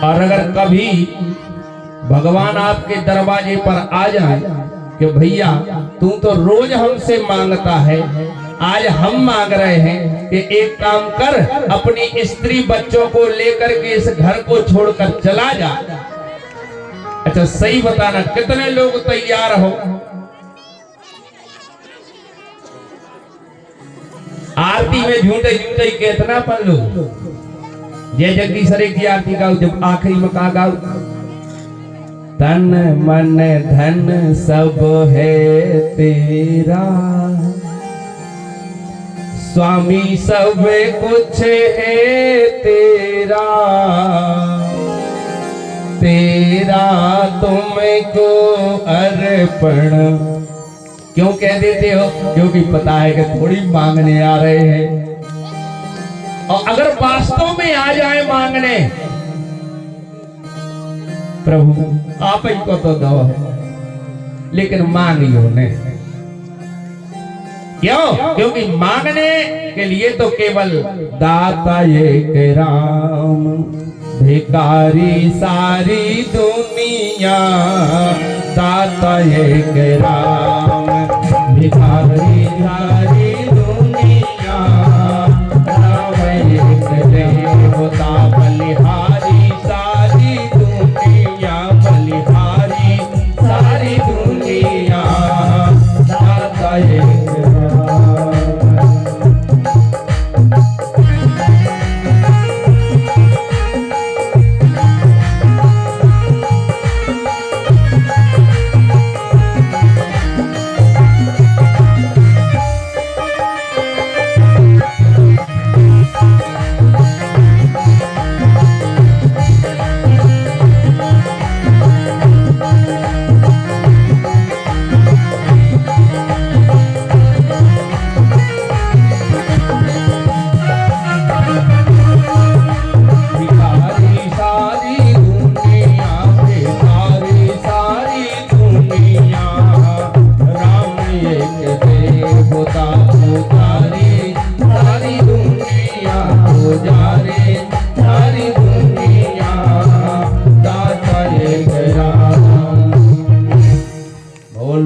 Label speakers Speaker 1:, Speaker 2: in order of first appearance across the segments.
Speaker 1: और अगर कभी भगवान आपके दरवाजे पर आ जाए कि भैया तू तो रोज हमसे मांगता है, आज हम मांग रहे हैं कि एक काम कर, अपनी स्त्री बच्चों को लेकर के इस घर को छोड़कर चला जा। अच्छा सही बताना, कितने लोग तैयार हो? आरती में झूठे झूठे कितना पल लो। जय जगदीशरे की आरती गाओ, जब आखिरी में कहा गाओ, तन मन धन सब है तेरा, स्वामी सब कुछ है तेरा, तेरा तुमको अर्पण। क्यों कह देते हो? क्योंकि पता है कि थोड़ी मांगने आ रहे हैं, और अगर वास्तव में आ जाए मांगने, प्रभु आप ही को तो दो, लेकिन मांगियो ने। क्यों? क्योंकि मांगने के लिए तो केवल दाता ये राम, भिखारी सारी दुनिया, दाता ये राम, भिखारी सारी दुनिया, राम एक देवता बलिहारी सारी दुनिया, बलिहारी सारी दुनिया, दाता एक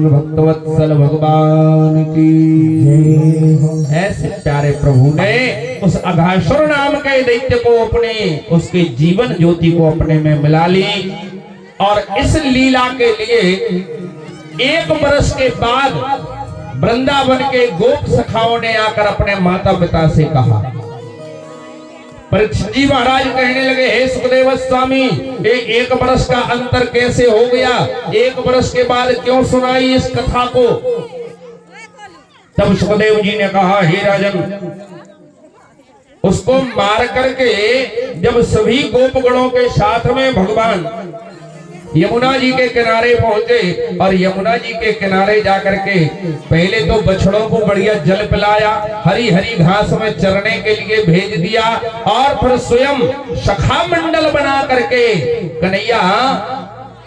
Speaker 1: भक्तवत्सल भगवान की। ऐसे प्यारे प्रभु ने उस अघासुर नाम के दैत्य को अपने, उसके जीवन ज्योति को अपने में मिला ली, और इस लीला के लिए 1 वर्ष के बाद वृंदावन के गोप सखाओं ने आकर अपने माता पिता से कहा। परीक्षित जी महाराज कहने लगे, हे सुखदेव स्वामी, ये 1 वर्ष का अंतर कैसे हो गया? 1 वर्ष के बाद क्यों सुनाई इस कथा को? तब सुखदेव जी ने कहा, हे राजन, उसको मार करके जब सभी गोपगणों के साथ में भगवान यमुना जी के किनारे पहुंचे, और यमुना जी के किनारे जाकर के पहले तो बछड़ों को बढ़िया जल पिलाया, हरी हरी घास में चरने के लिए भेज दिया, और फिर स्वयं सखा मंडल बना करके कन्हैया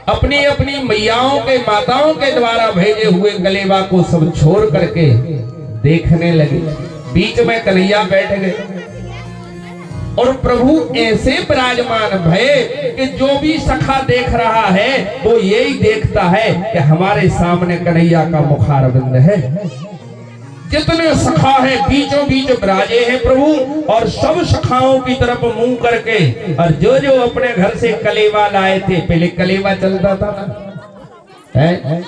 Speaker 1: अपनी अपनी मैयाओं के, माताओं के द्वारा भेजे हुए कलेवा को सब छोड़ करके देखने लगे। बीच में कन्हैया बैठ गए, और प्रभु ऐसे विराजमान भये कि जो भी सखा देख रहा है वो यही देखता है कि हमारे सामने कन्हैया का मुखारविंद है। जितने सखा है बीचों बीच विराजे हैं प्रभु, और सब सखाओं की तरफ मुंह करके, और जो जो अपने घर से कलेवा लाए थे, पहले कलेवा चलता था ना, है?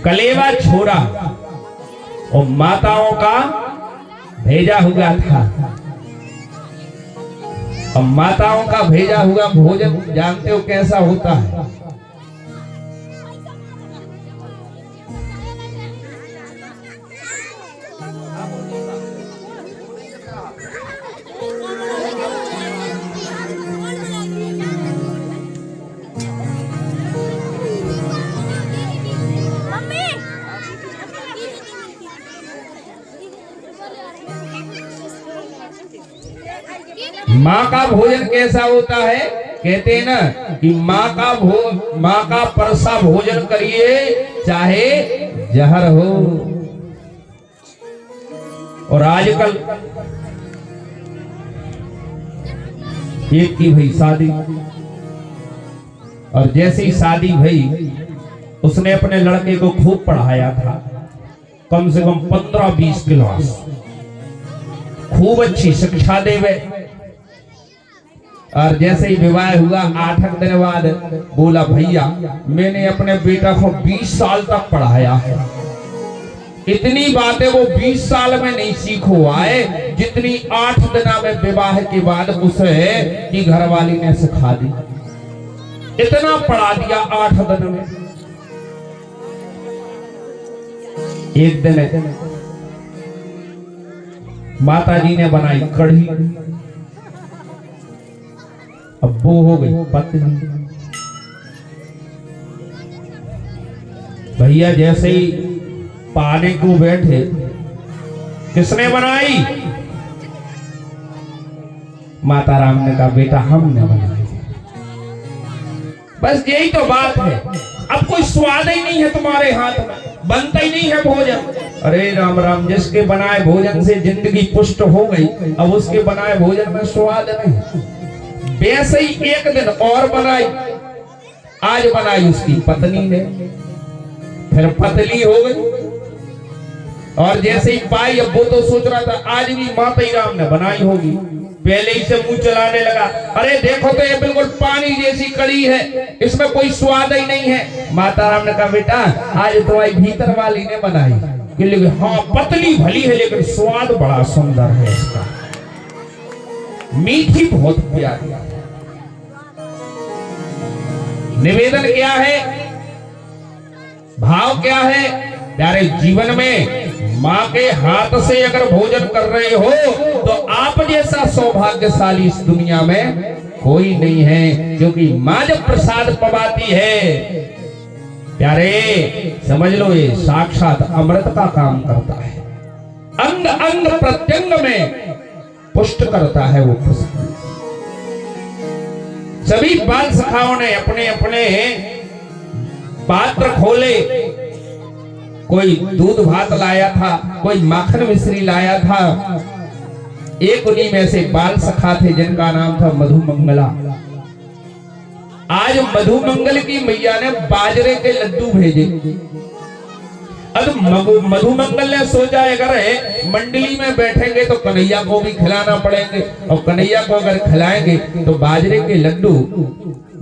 Speaker 1: कलेवा छोड़ा और माताओं का भेजा हुआ था, और माताओं का भेजा हुआ भोजन जानते हो कैसा होता है? माँ का भोजन कैसा होता है? कहते हैं ना कि माँ का परसा भोजन करिए चाहे जहर हो। और आजकल एक की भई शादी, और जैसे ही शादी भई उसने अपने लड़के को खूब पढ़ाया था, कम से कम 15-20 क्लास, खूब अच्छी शिक्षा देवे। और जैसे ही विवाह हुआ 8 दिन बाद बोला, भैया मैंने अपने बेटा को 20 साल तक पढ़ाया है, इतनी बातें वो 20 साल में नहीं सीखो आए जितनी 8 दिन में विवाह के बाद उसे की घरवाली ने सिखा दी। इतना पढ़ा दिया 8 दिन में। एक दिन माता जी ने बनाई कढ़ी, अब वो हो गई पत्नी। भैया जैसे ही पाने को बैठे, किसने बनाई? माता राम ने कहा, बेटा हमने बनाई। बस यही तो बात है, अब कोई स्वाद ही नहीं है तुम्हारे हाथ में, बनता ही नहीं है भोजन। अरे राम राम, जिसके बनाए भोजन से जिंदगी पुष्ट हो गई, अब उसके बनाए भोजन में स्वाद नहीं। वैसे ही एक दिन और बनाई, आज बनाई उसकी पत्नी ने, फिर पतली हो गई। और जैसे ही पाई, अब वो तो सोच रहा था आज भी माता ही राम ने बनाई होगी, पहले ही से मुंह चलाने लगा, अरे देखो तो ये बिल्कुल पानी जैसी कड़ी है, इसमें कोई स्वाद ही नहीं है। माता राम ने कहा, बेटा आज तुम्हारी भीतर वाली ने बनाई। हाँ पतली भली है लेकिन स्वाद बड़ा सुंदर है इसका, मीठी बहुत प्यारी। निवेदन क्या है, भाव क्या है? प्यारे जीवन में माँ के हाथ से अगर भोजन कर रहे हो तो आप जैसा सौभाग्यशाली इस दुनिया में कोई नहीं है, क्योंकि माँ जब प्रसाद पवाती है प्यारे समझ लो ये साक्षात अमृत का काम करता है, अंग अंग प्रत्यंग में पुष्ट करता है वो प्रसाद। सभी बाल सखाओं ने अपने अपने पात्र खोले, कोई दूध भात लाया था, कोई माखन मिश्री लाया था। एक उन्हीं में से बाल सखा थे जिनका नाम था मधुमंगला। आज मधुमंगल की मैया ने बाजरे के लड्डू भेजे। अब मधुमंगल ने सोचा अगर मंडली में बैठेंगे तो कन्हैया को भी खिलाना पड़ेंगे, और कन्हैया को अगर खिलाएंगे तो बाजरे के लड्डू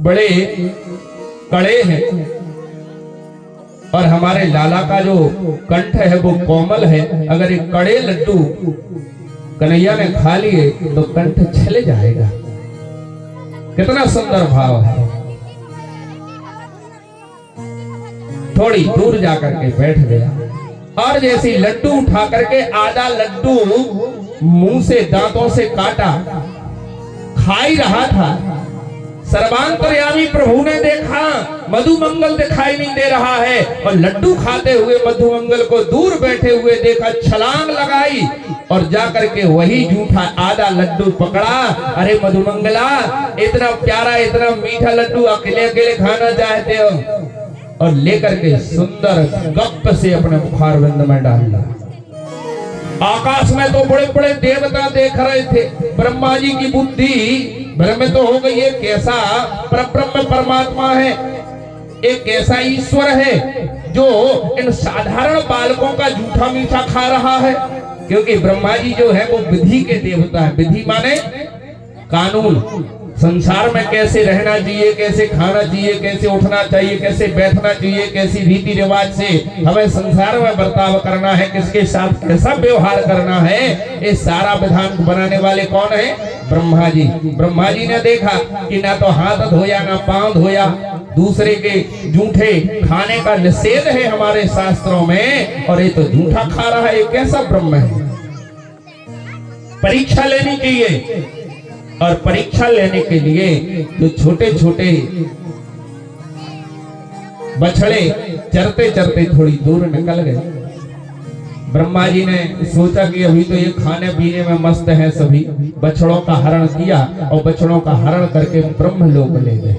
Speaker 1: बड़े कड़े हैं, और हमारे लाला का जो कंठ है वो कोमल है, अगर एक कड़े लड्डू कन्हैया ने खा लिए तो कंठ छले जाएगा। कितना सुंदर भाव है। थोड़ी दूर जाकर के बैठ गया, और जैसे लड्डू उठा करके आधा लड्डू मुंह से दांतों से काटा, खा ही रहा था। सर्वांतर्यामी प्रभु ने देखा मधुमंगल दिखाई नहीं दे रहा है, और लड्डू खाते हुए मधुमंगल को दूर बैठे हुए देखा, छलांग लगाई और जाकर के वही जूठा आधा लड्डू पकड़ा। अरे मधुमंगला, इतना प्यारा इतना मीठा लड्डू अकेले अकेले खाना चाहते हो? और लेकर के सुंदर गप से अपने मुखारविंद में डाला। आकाश में तो बड़े बड़े देवता देख रहे थे, ब्रह्मा जी की बुद्धि भ्रमित तो हो गई है, कैसा परब्रह्म परमात्मा है, एक कैसा ईश्वर है जो इन साधारण बालकों का जूठा मीठा खा रहा है। क्योंकि ब्रह्मा जी जो है वो विधि के देवता है। विधि माने कानून, संसार में कैसे रहना चाहिए, कैसे खाना चाहिए, कैसे उठना चाहिए, कैसे बैठना चाहिए, कैसी रीति रिवाज से हमें संसार में बर्ताव करना है, किसके साथ कैसा व्यवहार करना है, ये सारा विधान बनाने वाले कौन है? ब्रह्मा जी। ब्रह्मा जी ने देखा कि ना तो हाथ धोया ना पांव धोया, दूसरे के जूठे खाने का निषेध है हमारे शास्त्रों में, और ये तो जूठा खा रहा है, ये कैसा ब्रह्म है? परीक्षा लेनी चाहिए, और परीक्षा लेने के लिए जो छोटे छोटे बछड़े चरते चरते थोड़ी दूर निकल गए। ब्रह्मा जी ने सोचा कि अभी तो ये खाने पीने में मस्त है, सभी बछड़ों का हरण किया, और बछड़ों का हरण करके ब्रह्मलोक ले गए।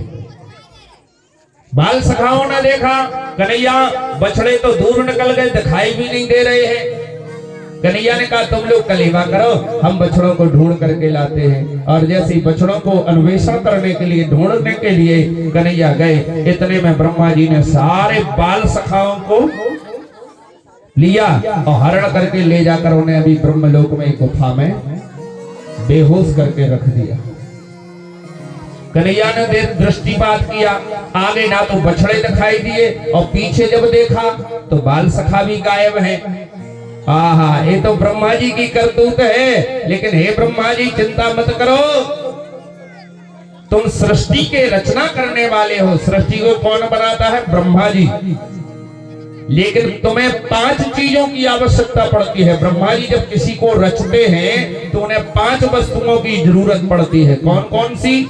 Speaker 1: बाल सखाओं ने देखा कन्हैया बछड़े तो दूर निकल गए, दिखाई भी नहीं दे रहे हैं। कन्हैया ने कहा तुम लोग कलेवा करो, हम बछड़ों को ढूंढ करके लाते हैं। और जैसे ही बछड़ों को अन्वेषण करने के लिए, ढूंढने के लिए कन्हैया गए, इतने में ब्रह्मा जी ने सारे बाल सखाओं को लिया और हरण करके ले जाकर उन्हें अभी ब्रह्मलोक में गुफा में बेहोश करके रख दिया। कन्हैया ने दृष्टिपात किया, आगे ना तो बछड़े दिखाई दिए और पीछे जब देखा तो बाल सखा भी गायब है। आहा, ये तो ब्रह्मा जी की करतूत है। लेकिन हे ब्रह्मा जी, चिंता मत करो, तुम सृष्टि के रचना करने वाले हो। सृष्टि को कौन बनाता है? ब्रह्मा जी। लेकिन तुम्हें 5 चीजों की आवश्यकता पड़ती है। ब्रह्मा जी जब किसी को रचते हैं तो उन्हें 5 वस्तुओं की जरूरत पड़ती है। कौन कौन सी?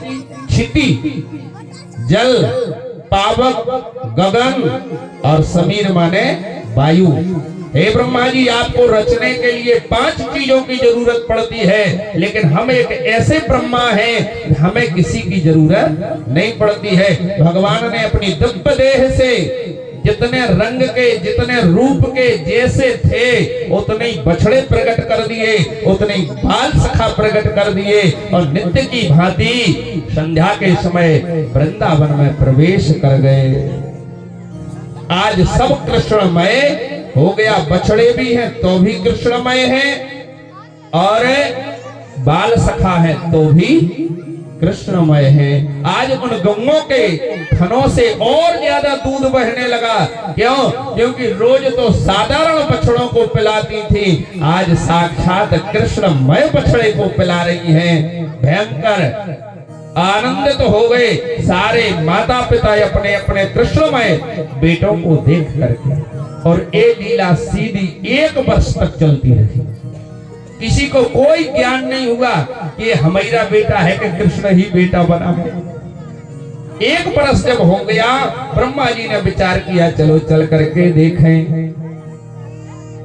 Speaker 1: क्षिति, जल, पावक, गगन और समीर माने वायु। हे ब्रह्मा जी, आपको रचने के लिए 5 चीजों की जरूरत पड़ती है, लेकिन हम एक ऐसे ब्रह्मा हैं, हमें किसी की जरूरत नहीं पड़ती है। भगवान ने अपनी दिव्य देह से जितने रंग के, जितने रूप के जैसे थे, उतने ही बछड़े प्रकट कर दिए, उतने ही बाल सखा प्रकट कर दिए और नित्य की भांति संध्या के समय वृंदावन में प्रवेश कर गए। आज सब कृष्णमय हो गया। बछड़े भी हैं तो भी कृष्णमय हैं, और बाल सखा है तो भी कृष्णमय है। आज उन गंगों के थनों से और ज्यादा दूध बहने लगा। क्यों? क्योंकि रोज तो साधारण बछड़ों को पिलाती थी, आज साक्षात कृष्णमय बछड़े को पिला रही हैं। भयंकर आनंदित तो हो गए सारे माता पिता अपने अपने कृष्णमय बेटों को देख करके। और ये लीला सीधी 1 वर्ष तक चलती रही। किसी को कोई ज्ञान नहीं हुआ कि हमारा बेटा है कि कृष्ण ही बेटा बना है। 1 वर्ष जब हो गया, ब्रह्मा जी ने विचार किया, चलो चल करके देखें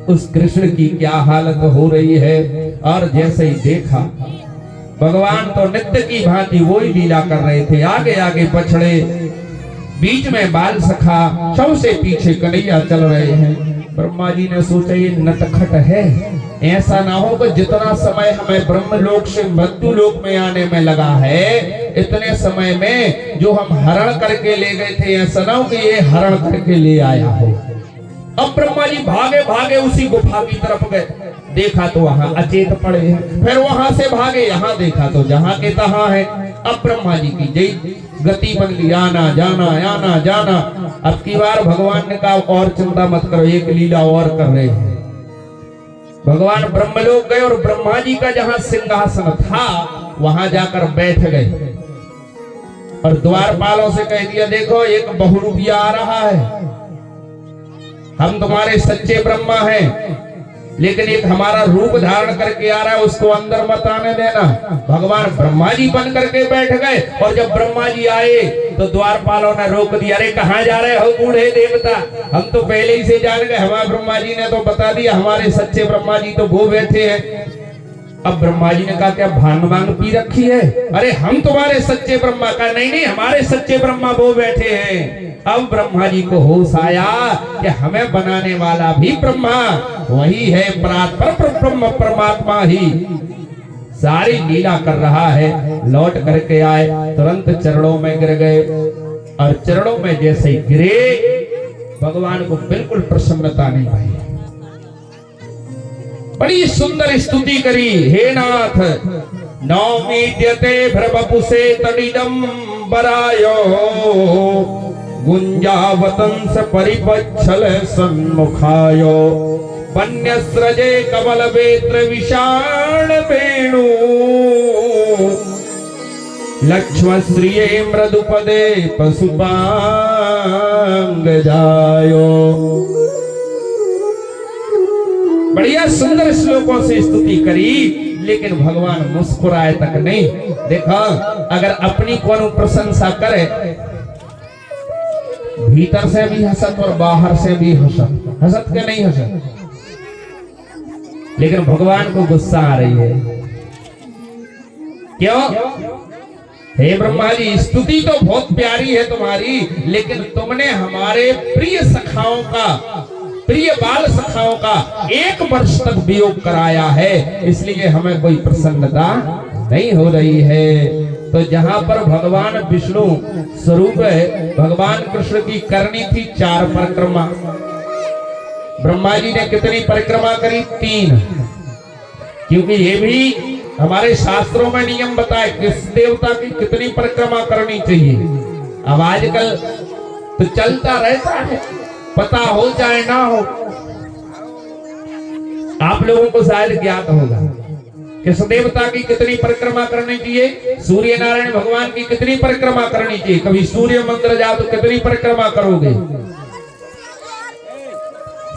Speaker 1: उस कृष्ण की क्या हालत हो रही है। और जैसे ही देखा, भगवान तो नित्य की भांति वही लीला कर रहे थे। आगे आगे बछड़े, बीच में बाल सखा, सबसे पीछे कन्हैया चल रहे हैं। ब्रह्मा जी ने सोचा ये नटखट है, ऐसा ना हो कि जितना समय हमें ब्रह्मलोक से मृत्यु लोक में आने में लगा है, इतने समय में जो हम हरण करके ले गए थे, ऐसा ना हो कि ये हरण करके ले आया हो। अब ब्रह्मा जी भागे भागे उसी गुफा की तरफ गए। देखा तो वहां अचेत पड़े हैं, फिर वहां से भागे, यहाँ देखा तो जहां के तहां है। अब ब्रह्मा जी की जय गति बन गई, आना जाना आना जाना। अब की बार भगवान ने कहा और चिंता मत करो, एक लीला और कर रहे हैं। भगवान ब्रह्मलोक गए और ब्रह्मा जी का जहां सिंहासन था वहां जाकर बैठ गए और द्वारपालों से कह दिया, देखो एक बहुरूपिया आ रहा है, हम तुम्हारे सच्चे ब्रह्मा हैं, लेकिन एक हमारा रूप धारण करके आ रहा है, उसको अंदर मत आने देना। भगवान ब्रह्मा जी बन करके बैठ गए और जब ब्रह्मा जी आए तो द्वारपालों ने रोक दिया, अरे कहाँ जा रहे हो बूढ़े देवता, हम तो पहले ही से जान गए, हमारे ब्रह्मा जी ने तो बता दिया, हमारे सच्चे ब्रह्मा जी तो वो बैठे हैं। अब ब्रह्मा जी ने कहा क्या भांग वांग पी रखी है? अरे हम तुम्हारे सच्चे ब्रह्मा का, नहीं नहीं हमारे सच्चे ब्रह्मा वो बैठे हैं। अब ब्रह्मा जी को होश आया कि हमें बनाने वाला भी ब्रह्मा वही है, परात्पर ब्रह्म परमात्मा ही सारी लीला कर रहा है। लौट करके आए, तुरंत चरणों में गिर गए और चरणों में जैसे ही गिरे, भगवान को बिल्कुल प्रसन्नता नहीं आई। बड़ी सुंदर स्तुति करी, हे नाथ नौमीड्यते भ्रवपुसे तडिदं बरायो गुंजावतंस परिपच्छल सन्मुखायो वन्यस्रजे कमल वेत्र विषाण वेणु लक्ष्मश्रिये मृदुपदे पशुपांग जायो। बढ़िया सुंदर श्लोकों से स्तुति करी, लेकिन भगवान मुस्कुराए तक नहीं। देखा, अगर अपनी कोनो प्रशंसा करे, भीतर से भी हसत और बाहर से भी हसत, हसत के नहीं हसत, लेकिन भगवान को गुस्सा आ रही है। क्यों? हे ब्रह्मा जी, स्तुति तो बहुत प्यारी है तुम्हारी, लेकिन तुमने हमारे प्रिय सखाओं का प्रिय बाल सखाओं का 1 वर्ष तक वियोग कराया है, इसलिए हमें कोई प्रसन्नता नहीं हो रही है। तो जहां पर भगवान विष्णु स्वरूप है, भगवान कृष्ण की करनी थी 4 परिक्रमा। ब्रह्मा जी ने कितनी परिक्रमा करी? 3। क्योंकि ये भी हमारे शास्त्रों में नियम बताए किस देवता की कितनी परिक्रमा करनी चाहिए। अब आजकल तो चलता रहता है, पता हो चाहे ना हो। आप लोगों को शायद ज्ञात होगा किस देवता की कितनी परिक्रमा करनी चाहिए। सूर्य नारायण भगवान की कितनी परिक्रमा करनी चाहिए? कभी सूर्य मंदिर जाओ तो कितनी परिक्रमा करोगे?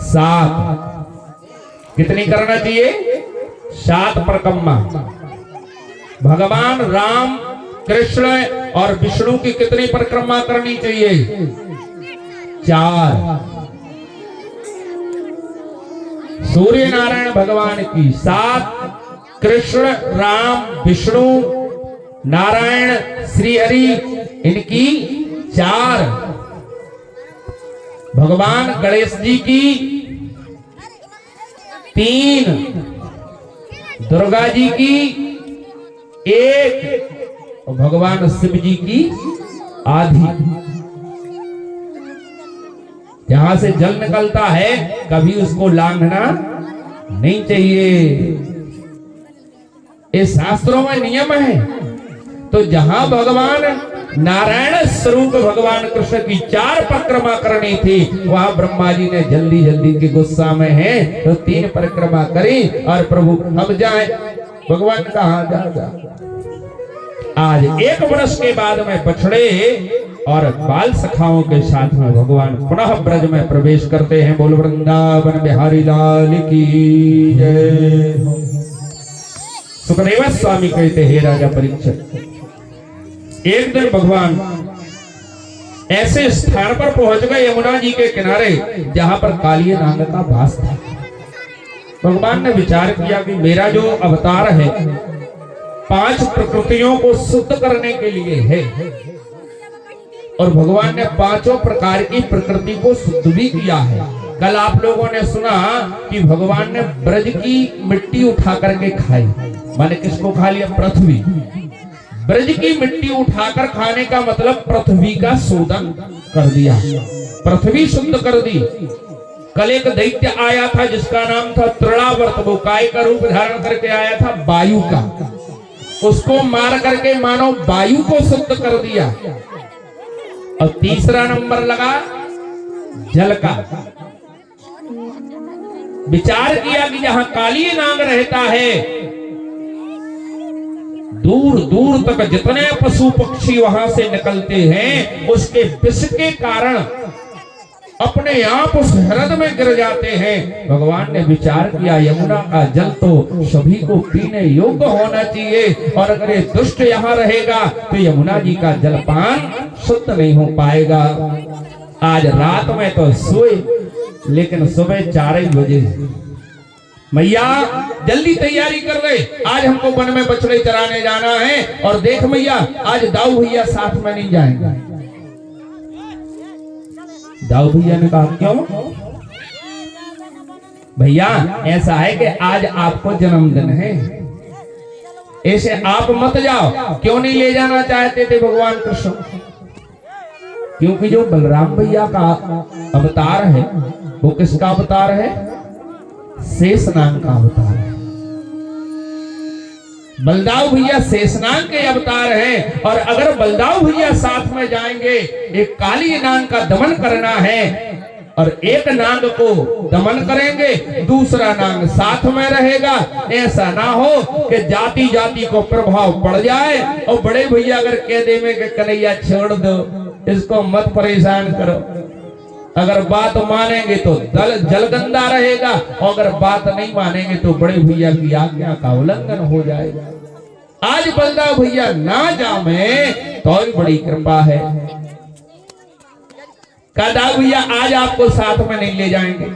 Speaker 1: 7। कितनी करना चाहिए? 7 परिक्रमा। भगवान राम, कृष्ण और विष्णु की कितनी परिक्रमा करनी चाहिए? 4। सूर्य नारायण भगवान की 7, कृष्ण, राम, विष्णु, नारायण, श्री हरि इनकी 4, भगवान गणेश जी की 3, दुर्गा जी की 1 और भगवान शिव जी की आधी। जहां से जल निकलता है कभी उसको लांघना नहीं चाहिए। इस शास्त्रों में नियम है। तो जहां भगवान नारायण स्वरूप भगवान कृष्ण की 4 परिक्रमा करनी थी, वहां ब्रह्मा जी ने जल्दी जल्दी के गुस्सा में है तो 3 परिक्रमा करी और प्रभु अब जाए। भगवान कहा जा। आज 1 वर्ष के बाद में बछड़े और बाल सखाओं के साथ में भगवान पुनः ब्रज में प्रवेश करते हैं। बोल वृंदावन बिहारी लाल की जय। सुखदेव स्वामी कहते हे राजा परीक्षित, एक दिन भगवान ऐसे स्थान पर पहुंच गए यमुना जी के किनारे जहां पर कालिय नाग का वास था। भगवान ने विचार किया कि मेरा जो अवतार है 5 प्रकृतियों को शुद्ध करने के लिए है, और भगवान ने 5 प्रकार की प्रकृति को शुद्ध भी किया है। कल आप लोगों ने सुना कि भगवान ने ब्रज की मिट्टी उठा करके खाई। माने किसको खा लिया? पृथ्वी। ब्रज की मिट्टी उठाकर खाने का मतलब पृथ्वी का शोधन कर दिया, पृथ्वी शुद्ध कर दी। कल एक दैत्य आया था जिसका नाम था तृणावर्त, वो काय का रूप धारण करके आया था वायु का। उसको मार करके मानो वायु को शुद्ध कर दिया। और तीसरा नंबर लगा जल का। विचार किया कि जहां काली नाग रहता है दूर दूर तक जितने पशु पक्षी वहां से निकलते हैं उसके विष के कारण अपने आप उस हृद में गिर जाते हैं। भगवान ने विचार किया यमुना का जल तो सभी को पीने योग्य होना चाहिए, और अगर ये दुष्ट यहाँ रहेगा तो यमुना जी का जलपान शुद्ध नहीं हो पाएगा। आज रात में तो सोए, लेकिन सुबह 4 बजे मैया जल्दी तैयारी कर ले, आज हमको वन में बछड़े चराने जाना है। और देख मैया आज दाऊ भैया साथ में नहीं जाएंगे। दाऊ भैया ने कहा क्यों? भैया ऐसा है कि आज आपको जन्मदिन है, ऐसे आप मत जाओ। क्यों नहीं ले जाना चाहते थे भगवान कृष्ण? क्योंकि जो बलराम भैया का अवतार है वो किसका अवतार है? शेषनाग का अवतार है। बलदाऊ भैया शेषनाग के अवतार हैं, और अगर बलदाऊ भैया साथ में जाएंगे, एक काली नाग का दमन करना है और एक नाग को दमन करेंगे, दूसरा नाग साथ में रहेगा। ऐसा ना हो कि जाति जाति को प्रभाव पड़ जाए और बड़े भैया अगर कह दे में कि कन्हैया छोड़ दो, इसको मत परेशान करो। अगर बात मानेंगे तो जल गंदा रहेगा, और अगर बात नहीं मानेंगे तो बड़े भैया की आज्ञा का उल्लंघन हो जाएगा। आज बलदाऊ भैया ना जामे तो बड़ी कृपा है। दाऊ भैया आज आपको साथ में नहीं ले जाएंगे।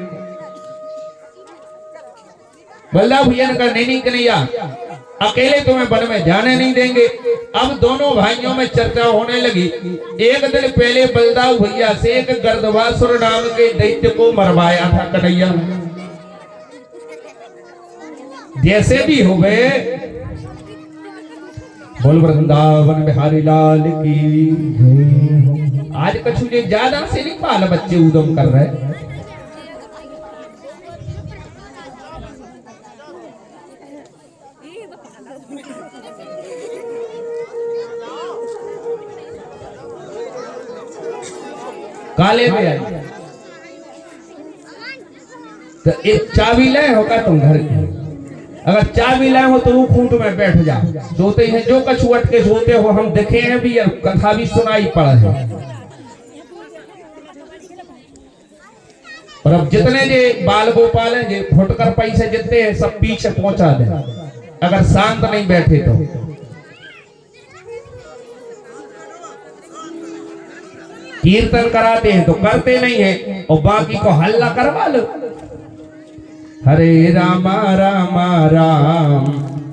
Speaker 1: बलदाऊ भैया ने कहा नहीं नहीं कन्हैया, अकेले तुम्हें वन में जाने नहीं देंगे। अब दोनों भाइयों में चर्चा होने लगी। एक दिन पहले बलदाऊ भैया से एक गर्दवासुर नाम के दैत्य को मरवाया था कन्हैया। जैसे भी हो गए, बोल वृंदावन बिहारी लाल की। आज कछु ये ज्यादा से नहीं बाल बच्चे उदम कर रहे। काले में आई तो एक चाबी ले होगा तुम घर की। अगर चाबी लाए हो तो वो खूंट में बैठ जाओ। सोते हैं जो कछुअट के सोते हो, हम देखे हैं भी और कथा भी सुनाई पड़ा है। और अब जितने जे बाल गोपाल हैं, जे फुटकर पैसे जितने हैं, सब पीछे पहुंचा दे अगर शांत नहीं बैठे तो। कीर्तन कराते हैं तो करते नहीं है और बाकी को हल्ला करवा लो। हरे रामा रामा राम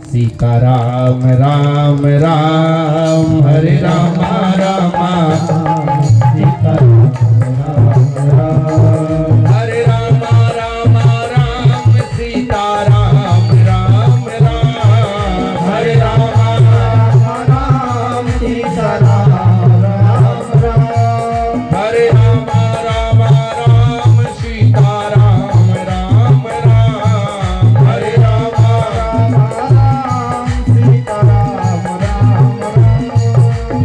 Speaker 1: सीता राम राम राम। हरे रामा रामा सीता राम राम। हरे रामा रामा राम सीता राम राम राम। हरे रामा रामा राम सीता राम राम राम। हरे रामा रामा राम सीता राम राम राम। हरे रामा रामा राम सीता राम राम राम।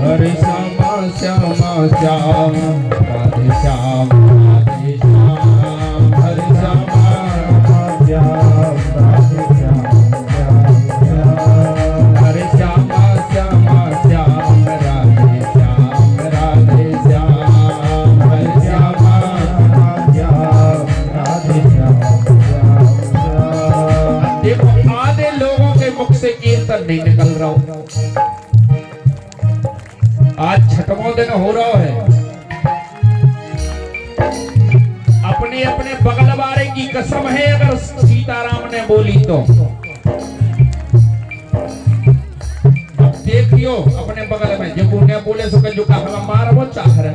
Speaker 1: हरे श्यामा श्यामा श्याम राधे श्याम राधे श्याम। हरे श्यामा श्याम राधे श्याम राधे श्याम। हरे श्यामा श्यामा श्याम राधे श्याम राधे श्याम। हरे श्यामा श्याम राधे श्याम श्याम। देखो आधे लोगों के मुख से कीर्तन नहीं निकल रहा हो। आज छठवां दिन हो रहा है। अपने अपने बगल वाले की कसम है, अगर सीताराम ने बोली तो। अब देखियो अपने बगल में जो ने बोले सो जो का हम मार वो चाह रहे।